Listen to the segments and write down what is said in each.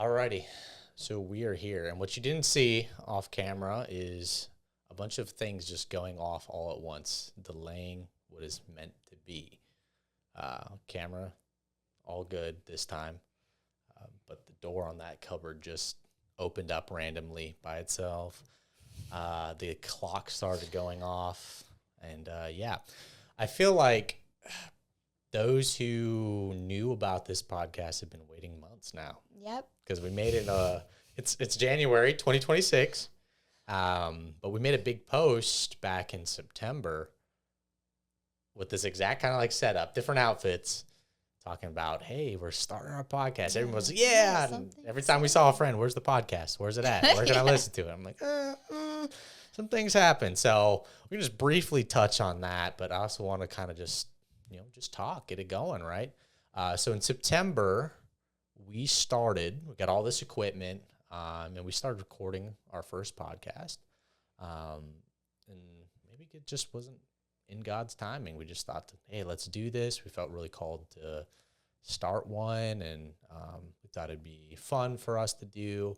Alrighty, so we are here, and what you didn't see off camera is a bunch of things just going off all at once, delaying what is meant to be. Camera, all good this time, but the door on that cupboard just opened up randomly by itself. The clock started going off, and yeah, I feel like those who knew about this podcast have been waiting months now. Yep. Because we made it. It's January 2026, but we made a big post back in September with this exact kind of like setup, different outfits, talking about, hey, we're starting our podcast. Everyone was like, yeah. And every time we saw a friend, where's the podcast? Where's it at? Where can I listen to it? I'm like, some things happen. So we can just briefly touch on that, but I also want to kind of just talk, get it going, right? So in September, we got all this equipment, and we started recording our first podcast. And maybe it just wasn't in God's timing. We just thought, hey, let's do this. We felt really called to start one, and we thought it'd be fun for us to do.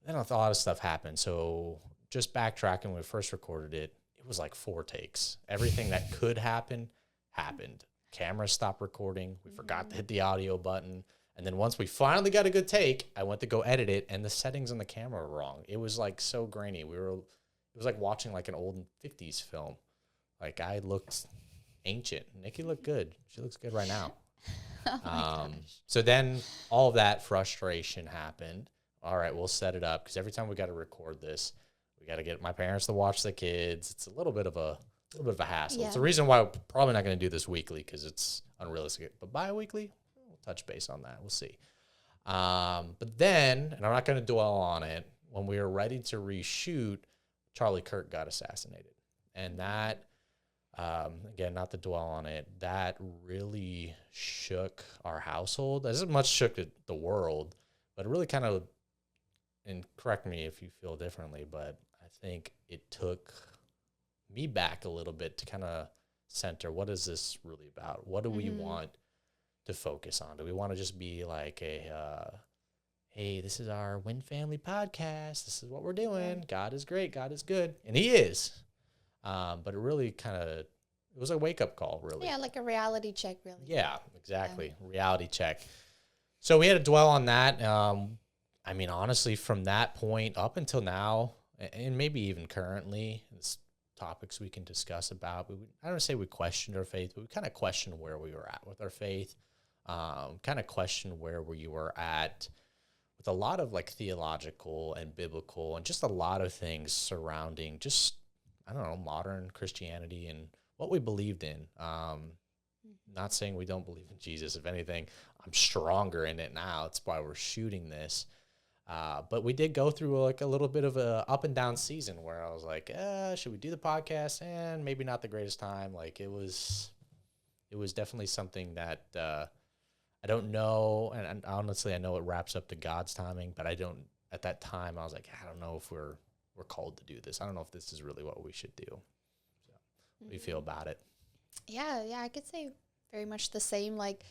Then a lot of stuff happened. So just backtracking, when we first recorded it, it was like 4 takes. Everything that could happen happened. Camera stopped recording. We forgot to hit the audio button. And then once we finally got a good take, I went to go edit it, and the settings on the camera were wrong. It was like so grainy. It was like watching like an old 50s film. Like I looked ancient. Nikki looked good. She looks good right now. So then all of that frustration happened. All right, we'll set it up, because every time we got to record this, we got to get my parents to watch the kids. It's a little bit of a hassle. Yeah. It's the reason why we're probably not going to do this weekly, because it's unrealistic. But bi-weekly, we'll touch base on that. We'll see. But then, and I'm not going to dwell on it, when we were ready to reshoot, Charlie Kirk got assassinated. And that, again, not to dwell on it, that really shook our household. As much shook the world, but it really kind of, and correct me if you feel differently, but I think it took me back a little bit to kind of center, what is this really about? What do we want to focus on? Do we want to just be like hey, this is our Win Family podcast, this is what we're doing, God is great, God is good, and he is, but it really it was a wake-up call, really. Yeah, like a reality check, really. Yeah, exactly. Reality check. So we had to dwell on that. I mean, honestly, from that point up until now, and maybe even currently, it's topics we can discuss about. I don't say we questioned our faith, but we kind of questioned where we were at with our faith. Kind of questioned where we were at with a lot of like theological and biblical and just a lot of things surrounding just, I don't know, modern Christianity and what we believed in. Not saying we don't believe in Jesus. If anything, I'm stronger in it now. It's why we're shooting this. But we did go through like a little bit of a up and down season where I was like, should we do the podcast? And maybe not the greatest time. Like it was definitely something that I don't know. And honestly, I know it wraps up to God's timing, but I don't, at that time, I was like, I don't know if we're called to do this. I don't know if this is really what we should do. So what do you feel about it? Yeah, I could say very much the same. Like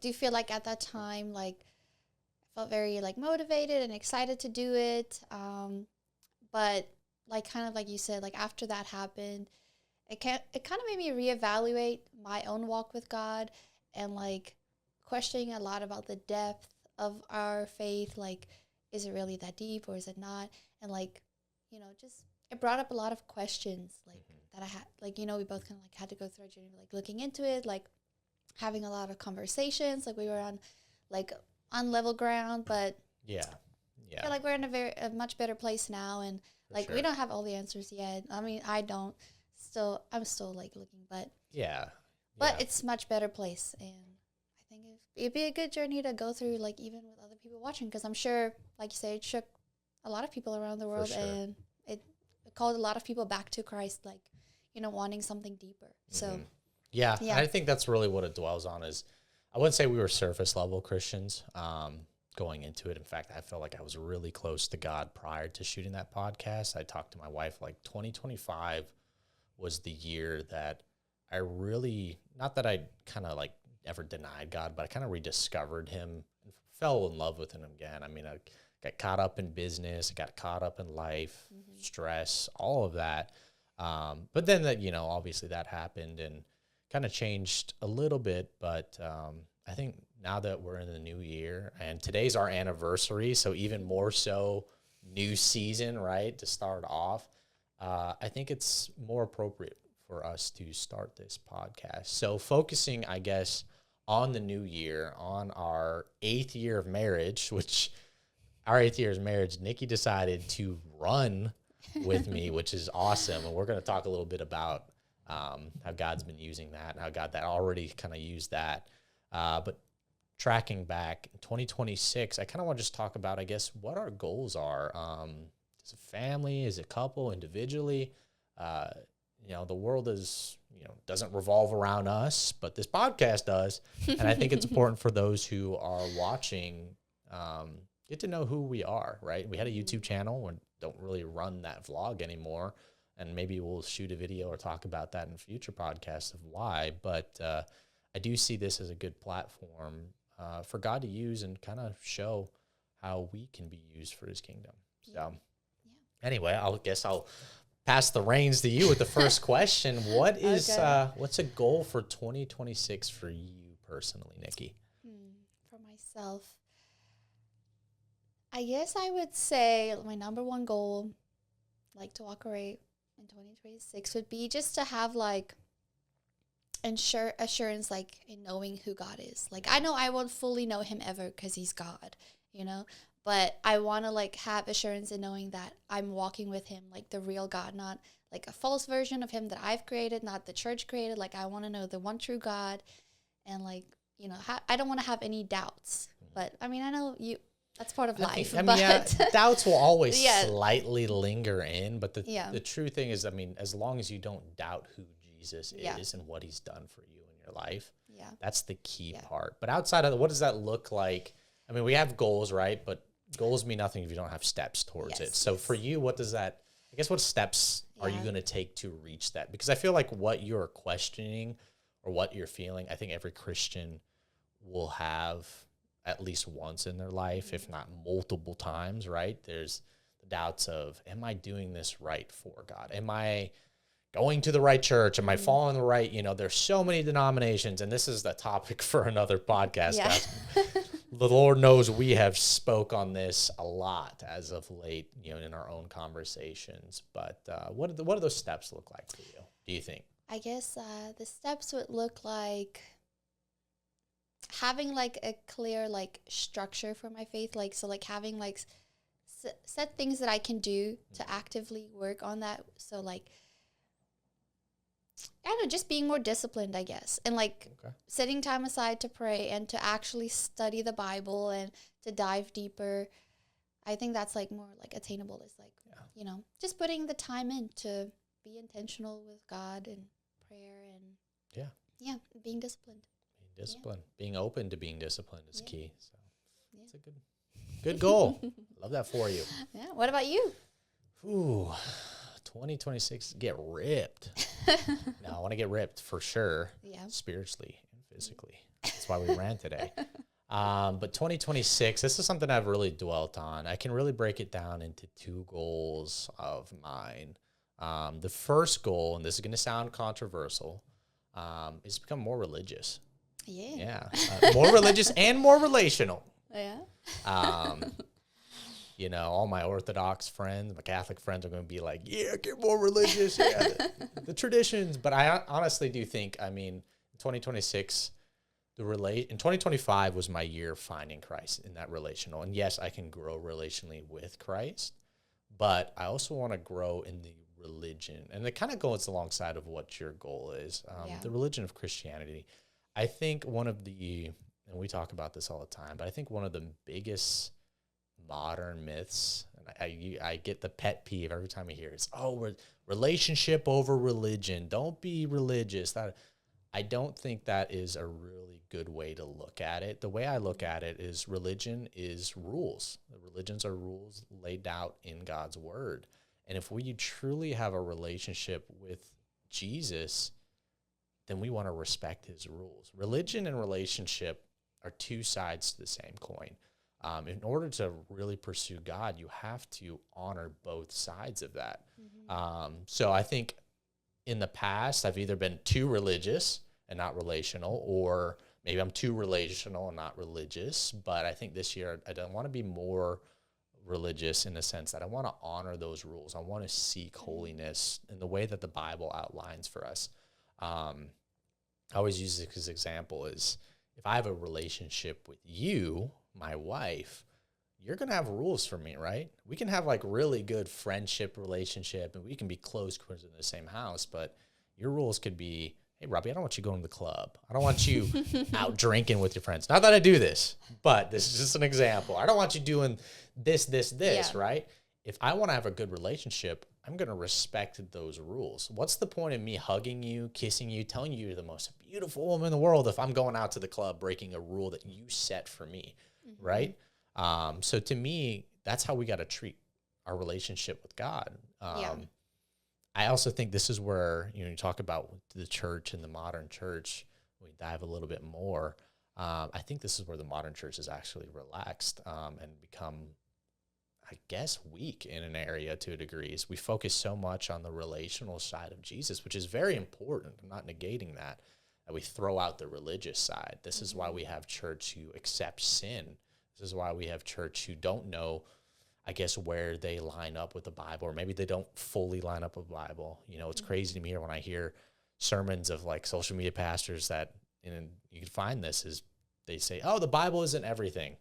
do you feel like at that time, like I felt very like motivated and excited to do it. But like kind of like you said, like after that happened, it kind of made me reevaluate my own walk with God and like questioning a lot about the depth of our faith. Like, is it really that deep or is it not? And like, just it brought up a lot of questions like that I had, like, we both kind of like had to go through a journey, like looking into it, like having a lot of conversations, like we were on level ground, but yeah, I feel like we're in a much better place now, and like we don't have all the answers yet. I mean, I'm still like looking, but but it's much better place, and I think it'd be a good journey to go through, like even with other people watching, because I'm sure, like you say, it shook a lot of people around the world, and it called a lot of people back to Christ, like wanting something deeper. So yeah, and I think that's really what it dwells on. Is I wouldn't say we were surface level Christians going into it. In fact, I felt like I was really close to God prior to shooting that podcast. I talked to my wife, like 2025 was the year that I really, not that I kind of like ever denied God, but I kind of rediscovered him, fell in love with him again. I mean, I got caught up in business, I got caught up in life, stress, all of that. But then that, obviously that happened and kind of changed a little bit. But I think now that we're in the new year and today's our anniversary, so even more so new season, right, to start off, I think it's more appropriate for us to start this podcast. So focusing, I guess, on the new year, on our 8th year of marriage, which our 8th year of marriage, Nikki decided to run with me, which is awesome. And we're going to talk a little bit about how God's been using that and how God that already kind of used that. But tracking back in 2026, I kind of want to just talk about, I guess, what our goals are. As a family, as a couple, individually. The world is, doesn't revolve around us, but this podcast does. And I think it's important for those who are watching, get to know who we are, right? We had a YouTube channel and don't really run that vlog anymore. And maybe we'll shoot a video or talk about that in future podcasts of why. But I do see this as a good platform for God to use and kind of show how we can be used for his kingdom. So anyway, I'll pass the reins to you with the first question. What is what's a goal for 2026 for you personally, Nikki? For myself, I guess I would say my number one goal, like to walk away in 2026, would be just to have like assurance, like in knowing who God is. Like I know I won't fully know him ever because he's God, but I want to like have assurance in knowing that I'm walking with him, like the real God, not like a false version of him that I've created, not the church created. Like I want to know the one true God, and like, I don't want to have any doubts, but I mean, I know that's part of life. Doubts will always slightly linger in, but the true thing is, I mean, as long as you don't doubt who Jesus is and what he's done for you in your life, that's the key part. But outside of that, what does that look like? I mean, we have goals, right? But goals mean nothing if you don't have steps towards it. So for you, what does that, I guess, what steps are you going to take to reach that? Because I feel like what you're questioning or what you're feeling, I think every Christian will have at least once in their life, if not multiple times, right? There's the doubts of, am I doing this right for God? Am I going to the right church? Am I following the right, there's so many denominations, and this is the topic for another podcast, guys. The Lord knows we have spoke on this a lot as of late, in our own conversations. But what do those steps look like for you, do you think? I guess the steps would look like having like a clear like structure for my faith. Like, so like having like set things that I can do to actively work on that. So like, I don't know, just being more disciplined, I guess. And like setting time aside to pray and to actually study the Bible and to dive deeper. I think that's like more like attainable, is like, just putting the time in to be intentional with God and prayer and being disciplined. Being open to being disciplined is key. So it's a good goal. Love that for you. Yeah. What about you? Ooh, 2026, get ripped. No, I want to get ripped for sure. Yeah. Spiritually and physically. That's why we ran today. But 2026, this is something I've really dwelt on. I can really break it down into 2 goals of mine. The first goal, and this is going to sound controversial, is to become more religious. Yeah. More religious and more relational. Yeah. All my Orthodox friends, my Catholic friends are going to be like, yeah, get more religious. Yeah, the traditions. But I honestly do think, I mean, 2026, in 2025 was my year finding Christ in that relational. And yes, I can grow relationally with Christ, but I also want to grow in the religion. And it kind of goes alongside of what your goal is, the religion of Christianity. I think and we talk about this all the time, but I think one of the biggest modern myths, and I get the pet peeve every time I hear it, is, relationship over religion. Don't be religious. I don't think that is a really good way to look at it. The way I look at it is religion is rules. The religions are rules laid out in God's word. And if we truly have a relationship with Jesus, then we want to respect his rules. Religion and relationship are two sides to the same coin. In order to really pursue God, you have to honor both sides of that. So I think in the past, I've either been too religious and not relational, or maybe I'm too relational and not religious. But I think this year I don't want to be more religious in the sense that I want to honor those rules. I want to seek holiness in the way that the Bible outlines for us. I always use this as an example is if I have a relationship with you, my wife, you're going to have rules for me, right? We can have like really good friendship relationship and we can be close because we're in the same house, but your rules could be, hey, Robbie, I don't want you going to the club. I don't want you out drinking with your friends. Not that I do this, but this is just an example. I don't want you doing this, right? If I want to have a good relationship, I'm going to respect those rules. What's the point of me hugging you, kissing you, telling you you're the most beautiful woman in the world if I'm going out to the club breaking a rule that you set for me, right? So to me, that's how we got to treat our relationship with God. I also think this is where, you talk about the church and the modern church, we dive a little bit more. I think this is where the modern church is actually relaxed and become, I guess, weak in an area to a degree. Is we focus so much on the relational side of Jesus, which is very important. I'm not negating that we throw out the religious side. This is why we have church who accept sin. This is why we have church who don't know, I guess, where they line up with the Bible, or maybe they don't fully line up with the Bible. It's crazy to me when I hear sermons of like social media pastors that, and you can find this, is they say, oh, the Bible isn't everything.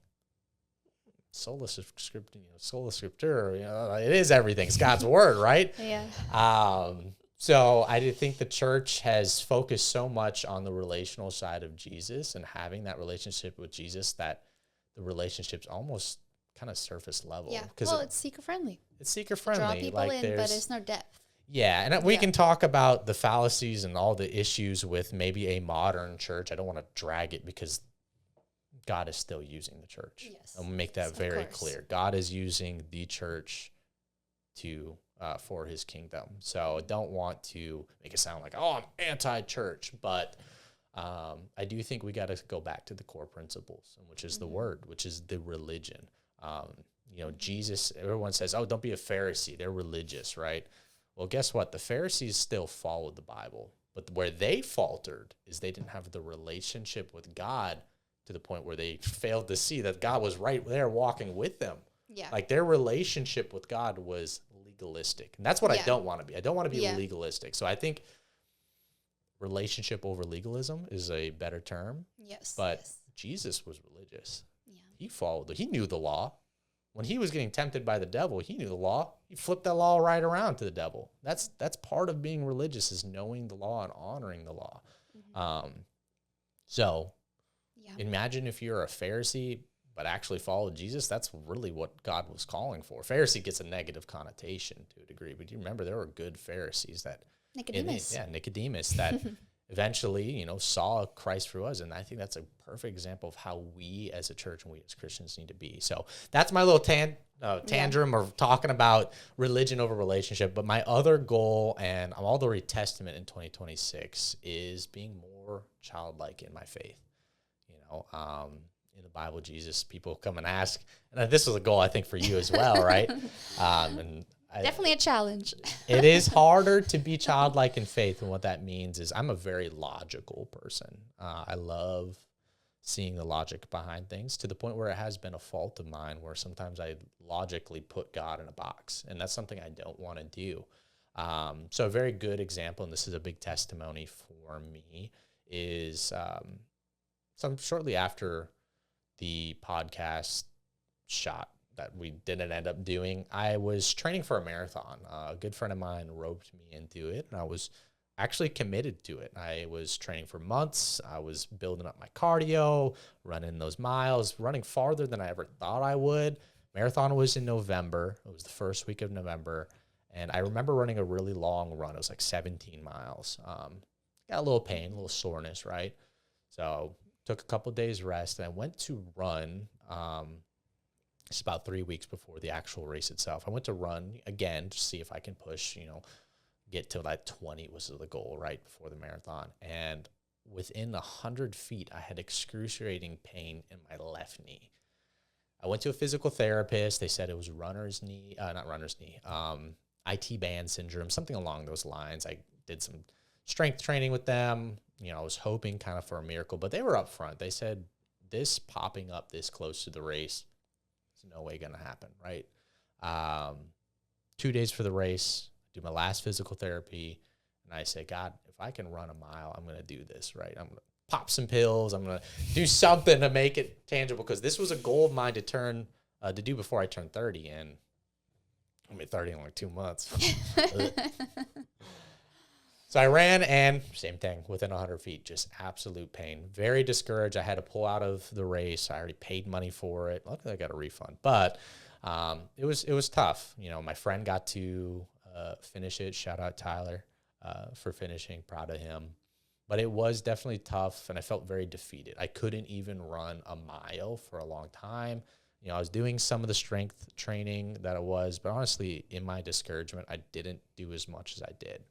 Sola scriptura, it is everything. It's God's word, right? Yeah. So I think the church has focused so much on the relational side of Jesus and having that relationship with Jesus that the relationship's almost kind of surface level. Yeah. Well, it's seeker friendly. It's seeker friendly. Draw people in, but it's no depth. Yeah, and we can talk about the fallacies and all the issues with maybe a modern church. I don't want to drag it because God is still using the church. Yes. I'll make that very clear. God is using the church to for his kingdom. So I don't want to make it sound like, oh, I'm anti-church, but I do think we got to go back to the core principles, which is the word, which is the religion. Jesus, everyone says, oh, don't be a Pharisee. They're religious, right? Well, guess what? The Pharisees still followed the Bible, but where they faltered is they didn't have the relationship with God to the point where they failed to see that God was right there walking with them. Yeah. Like their relationship with God was legalistic. And that's what I don't want to be. I don't want to be legalistic. So I think relationship over legalism is a better term. Yes. But Jesus was religious. Yeah. He knew the law. When he was getting tempted by the devil, he knew the law. He flipped that law right around to the devil. That's part of being religious, is knowing the law and honoring the law. So imagine if you're a Pharisee but actually followed Jesus. That's really what God was calling for. Pharisee gets a negative connotation to a degree, but you remember there were good Pharisees that Nicodemus that eventually, saw Christ through us. And I think that's a perfect example of how we as a church and we as Christians need to be. So that's my little tantrum of talking about religion over relationship. But my other goal, and I'm all the way testament in 2026, is being more childlike in my faith. In the Bible, Jesus, people come and ask, and this is a goal I think for you as well, right? Definitely a challenge. It is harder to be childlike in faith, and what that means is I'm a very logical person. I love seeing the logic behind things, to the point where it has been a fault of mine where sometimes I logically put God in a box, and that's something I don't want to do. So a very good example, and this is a big testimony for me, is shortly after the podcast shot that we didn't end up doing, I was training for a marathon. A good friend of mine roped me into it, and I was actually committed to it. I was training for months. I was building up my cardio, running those miles, running farther than I ever thought I would. Marathon was in November. It was the first week of November, and I remember running a really long run. It was like 17 miles. Got a little pain, a little soreness, right? So took a couple of days rest, and I went to run. It's about 3 weeks before the actual race itself. I went to run again to see if I can push, get to that 20 was the goal right before the marathon. And within 100 feet, I had excruciating pain in my left knee. I went to a physical therapist. They said it was runner's knee, not runner's knee, IT band syndrome, something along those lines. I did some strength training with them. I was hoping kind of for a miracle, but they were upfront. They said, this popping up this close to the race is no way going to happen, right? 2 days for the race, do my last physical therapy, and I say, God, if I can run a mile, I'm going to do this, right? I'm going to pop some pills. I'm going to do something to make it tangible, because this was a goal of mine to do before I turned 30, and I'm at 30 in like 2 months. So I ran, and same thing, within 100 feet, just absolute pain. Very discouraged. I had to pull out of the race. I already paid money for it. Luckily, I got a refund, but it was tough. My friend got to finish it. Shout out Tyler for finishing. Proud of him. But it was definitely tough, and I felt very defeated. I couldn't even run a mile for a long time. I was doing some of the strength training that I was, but honestly, in my discouragement, I didn't do as much as I did.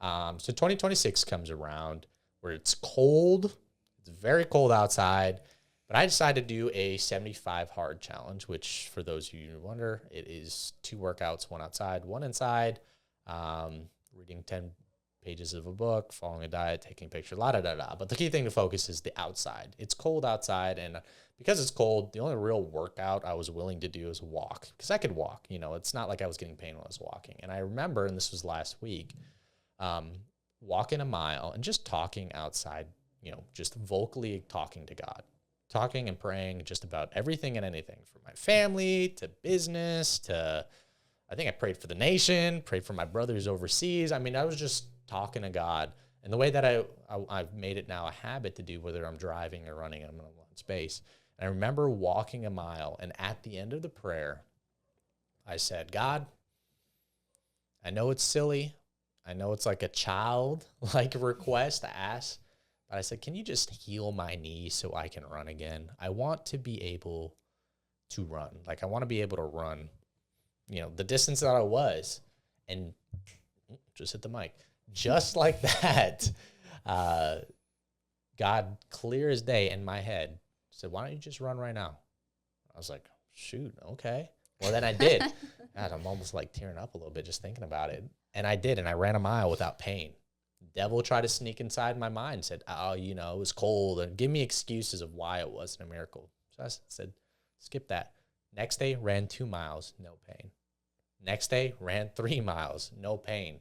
So 2026 comes around where it's cold. It's very cold outside, but I decided to do a 75 hard challenge, which, for those of you who wonder, it is 2 workouts, 1 outside, 1 inside, reading 10 pages of a book, following a diet, taking pictures, la-da-da-da. But the key thing to focus is the outside. It's cold outside, and because it's cold, the only real workout I was willing to do is walk, because I could walk. It's not like I was getting pain when I was walking. And I remember, and this was last week, walking a mile and just talking outside, just vocally talking to God, talking and praying just about everything and anything, from my family to business to, I think I prayed for the nation, prayed for my brothers overseas. I was just talking to God. And the way that I've made it now a habit to do, whether I'm driving or running, I'm in a one space. And I remember walking a mile, and at the end of the prayer, I said, God, I know it's silly. I know it's like a child-like request to ask, but I said, can you just heal my knee so I can run again? I want to be able to run. I want to be able to run, the distance that I was, and just hit the mic. Just like that, God, clear as day in my head, said, why don't you just run right now? I was like, shoot, okay. Well, then I did. God, I'm almost like tearing up a little bit just thinking about it. And I did, and I ran a mile without pain. Devil tried to sneak inside my mind and said, oh, it was cold, and give me excuses of why it wasn't a miracle. So I said, skip that. Next day, ran 2 miles, no pain. Next day, ran 3 miles, no pain.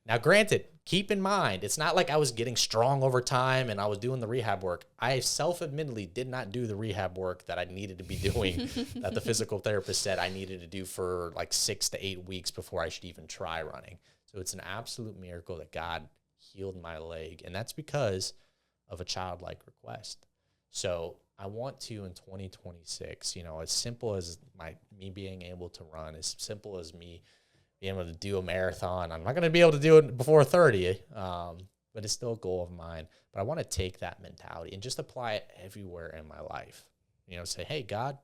Now, granted, keep in mind, it's not like I was getting strong over time and I was doing the rehab work. I self-admittedly did not do the rehab work that I needed to be doing, that the physical therapist said I needed to do for like 6 to 8 weeks before I should even try running. So it's an absolute miracle that God healed my leg, and that's because of a childlike request. So I want to, in 2026, as simple as me being able to run, as simple as me being able to do a marathon. I'm not going to be able to do it before 30, but it's still a goal of mine. But I want to take that mentality and just apply it everywhere in my life. Say, hey, God,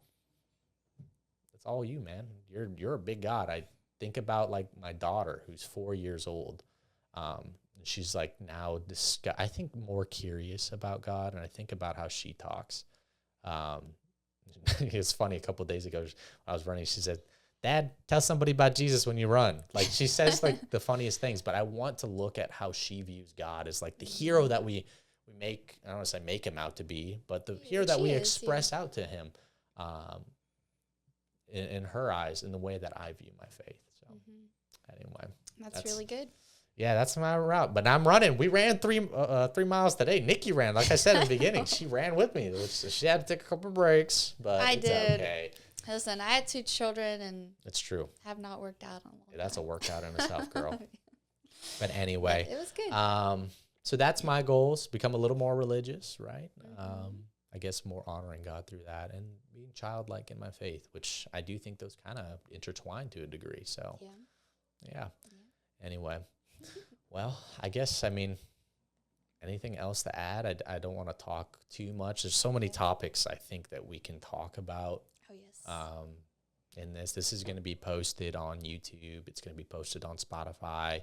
it's all you, man. You're a big God. I think about like my daughter, who's 4 years old. She's like now I think more curious about God, and I think about how she talks. It's funny. A couple of days ago, I was running. She said, Dad, tell somebody about Jesus when you run. Like, she says like the funniest things, but I want to look at how she views God as like the hero that we make. I don't want to say make him out to be, but the hero that we express out to him, in her eyes, in the way that I view my faith. So anyway, that's really good. Yeah, that's my route. But I'm running. We ran 3 miles today. Nikki ran, like I said in the beginning. She ran with me. She had to take a couple breaks, but I did. Okay. Listen, I had 2 children, and it's true. Have not worked out on long. That's a workout in itself, girl. But anyway, it was good. So that's my goals: become a little more religious, right? I guess more honoring God through that, and being childlike in my faith, which I do think those kind of intertwine to a degree. So, yeah. Anyway, well, I guess anything else to add? I don't want to talk too much. There's so many topics I think that we can talk about. Oh, yes. And this is going to be posted on YouTube. It's going to be posted on Spotify.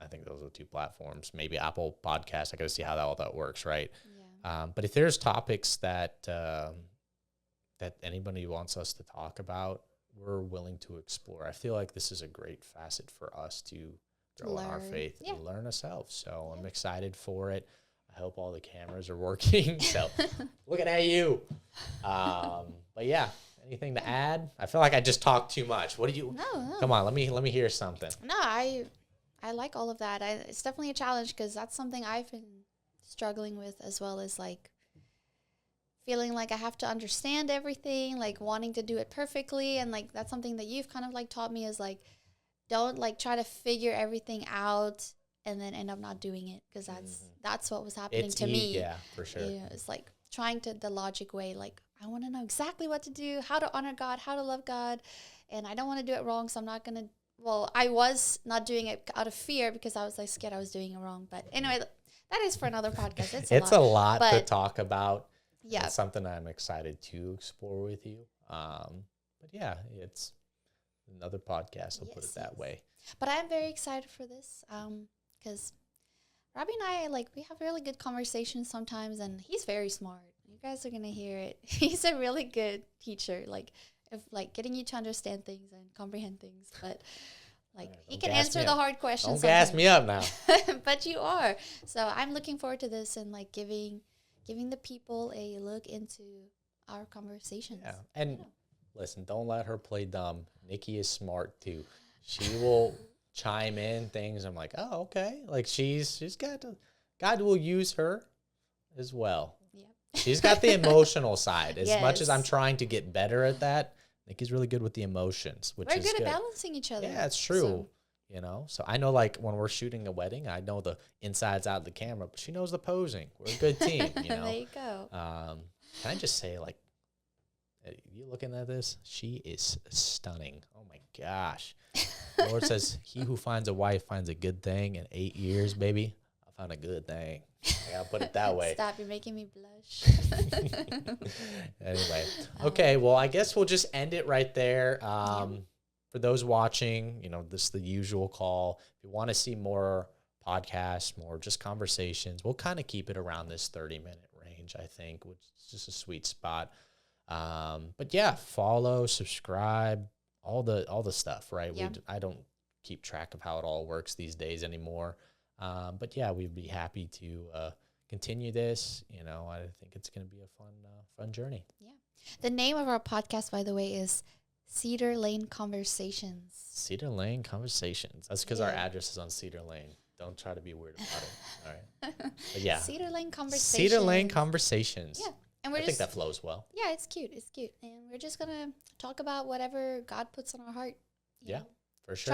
I think those are the two platforms. Maybe Apple Podcasts. I got to see how all that works, right? Yeah. But if there's topics that that anybody wants us to talk about, we're willing to explore. I feel like this is a great facet for us to grow in our faith and learn ourselves. So I'm excited for it. I hope all the cameras are working. So looking at you. But yeah, anything to add? I feel like I just talked too much. What do you? No. Come on, let me hear something. No, I like all of that. It's definitely a challenge because that's something I've been struggling with, as well as like feeling like I have to understand everything, like wanting to do it perfectly. And like that's something that you've kind of like taught me is like, don't like try to figure everything out and then end up not doing it, because that's what was happening to me. Yeah, for sure. You know, it's like trying to the logic way, like I want to know exactly what to do, how to honor God, how to love God, and I don't want to do it wrong, so I'm not going to. Well, I was not doing it out of fear because I was like scared I was doing it wrong. But anyway, that is for another podcast. It's a lot to talk about. Yeah. It's something I'm excited to explore with you. But yeah, it's another podcast. I'll put it that way. But I'm very excited for this because Robbie and I, like, we have really good conversations sometimes, and he's very smart. You guys are going to hear it. He's a really good teacher, like, of like getting you to understand things and comprehend things. But like he can answer the hard questions. Don't gas me up now. But you are. So I'm looking forward to this and like giving the people a look into our conversations. Yeah. And listen, don't let her play dumb. Nikki is smart too. She will chime in things. I'm like, oh, okay. Like she's got to, God will use her as well. Yeah. She's got the emotional side. As much as I'm trying to get better at that, Nikki's really good with the emotions, which is good. We're good at balancing each other. Yeah, it's true. So. So I know, like, when we're shooting a wedding, I know the insides out of the camera, but she knows the posing. We're a good team, There you go. Can I just say, like, you looking at this? She is stunning. Oh, my gosh. The Lord says, he who finds a wife finds a good thing. In 8 years, baby, I found a good thing. I got to put it that way. Stop, you're making me blush. Anyway. Okay, well, I guess we'll just end it right there. For those watching, this is the usual call. If you want to see more podcasts, more just conversations, we'll kind of keep it around this 30-minute range, I think, which is just a sweet spot. But yeah, follow, subscribe, all the stuff, right? Yeah. I don't keep track of how it all works these days anymore. But yeah, we'd be happy to continue this. I think it's going to be a fun journey. Yeah. The name of our podcast, by the way, is Cedar Lane Conversations. Cedar Lane Conversations. That's because our address is on Cedar Lane. Don't try to be weird about it. All right. But yeah. Cedar Lane Conversations. Cedar Lane Conversations. Yeah. And I think that flows well. Yeah, it's cute. It's cute. And we're just going to talk about whatever God puts on our heart. Yeah, for sure.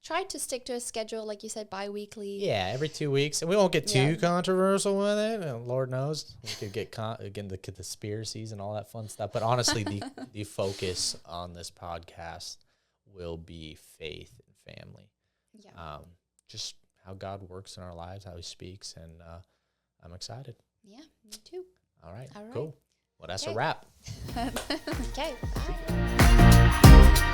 Try to stick to a schedule, like you said, bi-weekly. Yeah, every 2 weeks. And we won't get too controversial with it. Lord knows. We could get again the conspiracies and all that fun stuff. But honestly, the focus on this podcast will be faith and family. Yeah. Just how God works in our lives, how he speaks. And I'm excited. Yeah, me too. All right. Cool. Well, that's a wrap. Okay, bye.